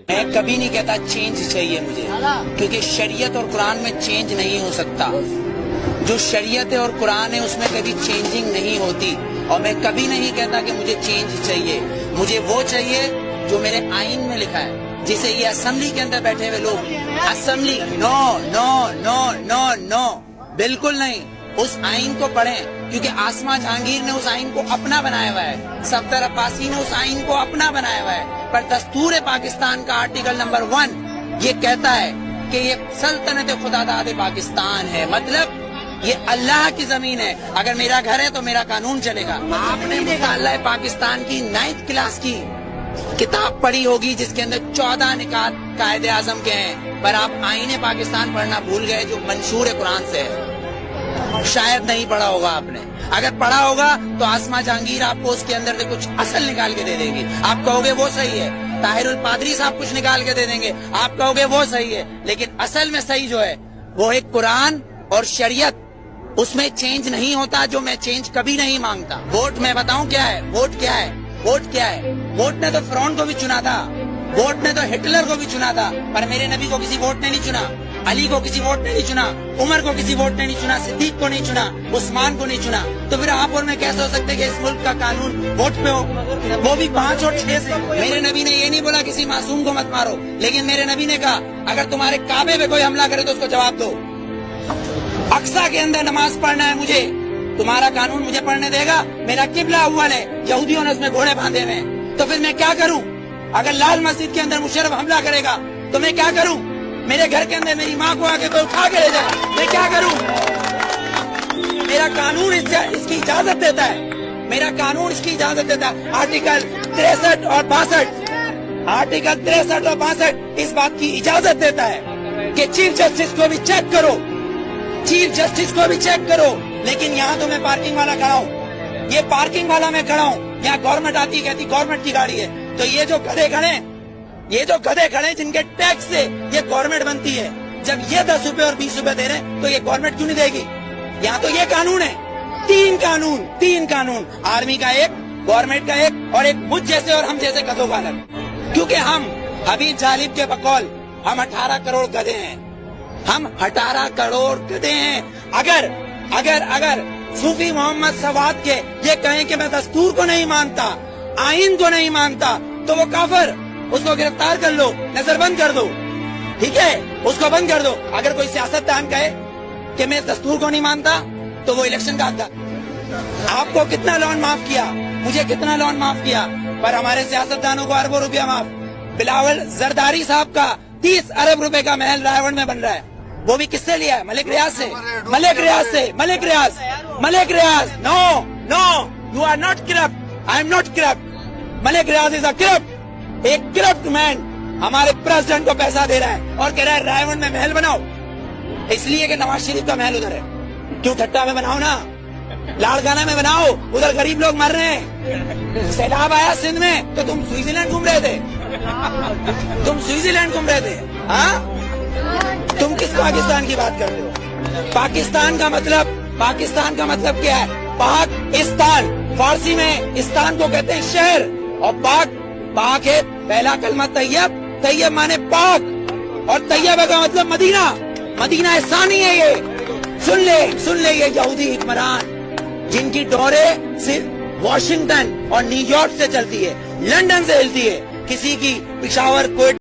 میں کبھی نہیں کہتا چینج چاہیے مجھے، کیونکہ شریعت اور قرآن میں چینج نہیں ہو سکتا۔ جو شریعت ہے اور قرآن ہے اس میں کبھی چینجنگ نہیں ہوتی، اور میں کبھی نہیں کہتا کہ مجھے چینج چاہیے۔ مجھے وہ چاہیے جو میرے آئین میں لکھا ہے، جسے یہ اسمبلی کے اندر بیٹھے ہوئے لوگ اسمبلی نو نو نو نو نو بالکل نہیں، اس آئین کو پڑھیں، کیونکہ آسما جہانگیر نے اس آئین کو اپنا بنایا ہوا ہے، صفدر عباسی نے اس آئین کو اپنا بنایا ہوا ہے، پر دستور پاکستان کا آرٹیکل نمبر 1 یہ کہتا ہے کہ یہ سلطنت خداداد پاکستان ہے، مطلب یہ اللہ کی زمین ہے۔ اگر میرا گھر ہے تو میرا قانون چلے گا۔ آپ نے مطالعہ پاکستان کی 9th کلاس کی کتاب پڑھی ہوگی جس کے اندر 14 نکات قائد اعظم کے ہیں، پر آپ آئین پاکستان پڑھنا بھول گئے جو منشور قرآن سے ہے۔ شاید نہیں پڑھا ہوگا آپ نے، اگر پڑھا ہوگا تو آسما جہانگیر آپ کو اس کے اندر سے کچھ اصل نکال کے دے دے گی، آپ کہو گے وہ صحیح ہے۔ طاہر الپادری صاحب کچھ نکال کے دے دیں گے، آپ کہو گے وہ صحیح ہے، لیکن اصل میں صحیح جو ہے وہ ایک قرآن اور شریعت، اس میں چینج نہیں ہوتا، جو میں چینج کبھی نہیں مانگتا۔ ووٹ میں بتاؤں کیا ہے، ووٹ کیا ہے، ووٹ کیا ہے؟ ووٹ نے تو فرعون کو بھی چنا تھا، ووٹ نے تو ہٹلر کو بھی چنا تھا، پر میرے نبی کو کسی ووٹ نے نہیں چنا، علی کو کسی ووٹ نے نہیں چنا، عمر کو کسی ووٹ نے نہیں چنا، صدیق کو نہیں چنا، عثمان کو نہیں چنا۔ تو پھر آپ اور میں کیسے ہو سکتے کہ اس ملک کا قانون ووٹ پہ ہو، وہ بھی 5 اور 6 سے؟ میرے نبی نے یہ نہیں بولا کسی معصوم کو مت مارو، لیکن میرے نبی نے کہا اگر تمہارے کعبے پہ کوئی حملہ کرے تو اس کو جواب دو۔ اقصی کے اندر نماز پڑھنا ہے مجھے، تمہارا قانون مجھے پڑھنے دے گا؟ میرا قبلہ اول ہے، یہودیوں نے اس میں گھوڑے باندھے ہوئے ہیں، تو پھر میں کیا کروں؟ اگر لال مسجد کے اندر مشرف حملہ کرے گا تو میں کیا کروں؟ میرے گھر کے اندر میری ماں کو آگے کوئی اٹھا کے لے جائے، میں کیا کروں؟ میرا قانون اس کی اجازت دیتا ہے، میرا قانون اس کی اجازت دیتا ہے۔ آرٹیکل 63 اور 62، آرٹیکل 63 اور 62 اس بات کی اجازت دیتا ہے کہ چیف جسٹس کو بھی چیک کرو، چیف جسٹس کو بھی چیک کرو۔ لیکن یہاں تو میں پارکنگ والا کھڑا ہوں، یہ پارکنگ والا میں کھڑا ہوں، یہاں گورنمنٹ آتی کہتی گورنمنٹ کی گاڑی ہے، تو یہ جو گدھے کھڑے ہیں، یہ جو گدھے کھڑے ہیں جن کے ٹیکس سے یہ گورنمنٹ بنتی ہے، جب یہ 10 روپے اور 20 روپے دے رہے ہیں تو یہ گورنمنٹ کیوں نہیں دے گی؟ یہاں تو یہ قانون ہے، 3 قانون، آرمی کا ایک، گورنمنٹ کا ایک، اور ایک مجھ جیسے اور ہم جیسے گدھوں کا الگ، کیونکہ ہم حبیب جالب کے بقول ہم 18 کروڑ گدھے ہیں، ہم 18 کروڑ گدھے ہیں۔ اگر صوفی محمد سواد کے یہ کہیں کہ میں دستور کو نہیں مانتا، آئین کو نہیں مانتا، تو وہ کافر، اس کو گرفتار کر لو، نظر بند کر دو، ٹھیک ہے، اس کو بند کر دو۔ اگر کوئی سیاستدان کہے کہ میں دستور کو نہیں مانتا تو وہ الیکشن کا حق۔ آپ کو کتنا لون معاف کیا، مجھے کتنا لون معاف کیا، پر ہمارے سیاستدانوں کو اربوں روپیہ معاف۔ بلاول زرداری صاحب کا 30 ارب روپے کا محل رائے گڑھ میں بن رہا ہے، وہ بھی کس سے لیا ہے؟ ملک ریاض سے، Malik Riaz. No you are not corrupt, I am not corrupt, Malik Riaz is a corrupt, ایک کرپٹ مین ہمارے پریزیڈنٹ کو پیسہ دے رہا ہے اور کہہ رہا ہے رائے گڑھ میں محل بناؤ، اس لیے کہ نواز شریف کا محل ادھر ہے۔ کیوں ٹھٹا میں بناؤ نا، لاڑکانہ میں بناؤ، ادھر غریب لوگ مر رہے ہیں۔ سیلاب آیا سندھ میں تو تم سوئٹزرلینڈ گھوم رہے تھے، ہاں؟ تم کس پاکستان کی بات کر رہے ہو؟ پاکستان کا مطلب کیا ہے؟ پاکستان، فارسی میں استان کو کہتے ہیں شہر، اور پاک ہے پہلا کلمہ طیب مانے پاک، اور طیبہ کا مطلب مدینہ ثانی ہے۔ یہ سن لے یہ یہودی حکمران جن کی ڈوریں صرف واشنگٹن اور نیو یارک سے چلتی ہے، لندن سے ہلتی ہے، کسی کی پشاور کوئٹہ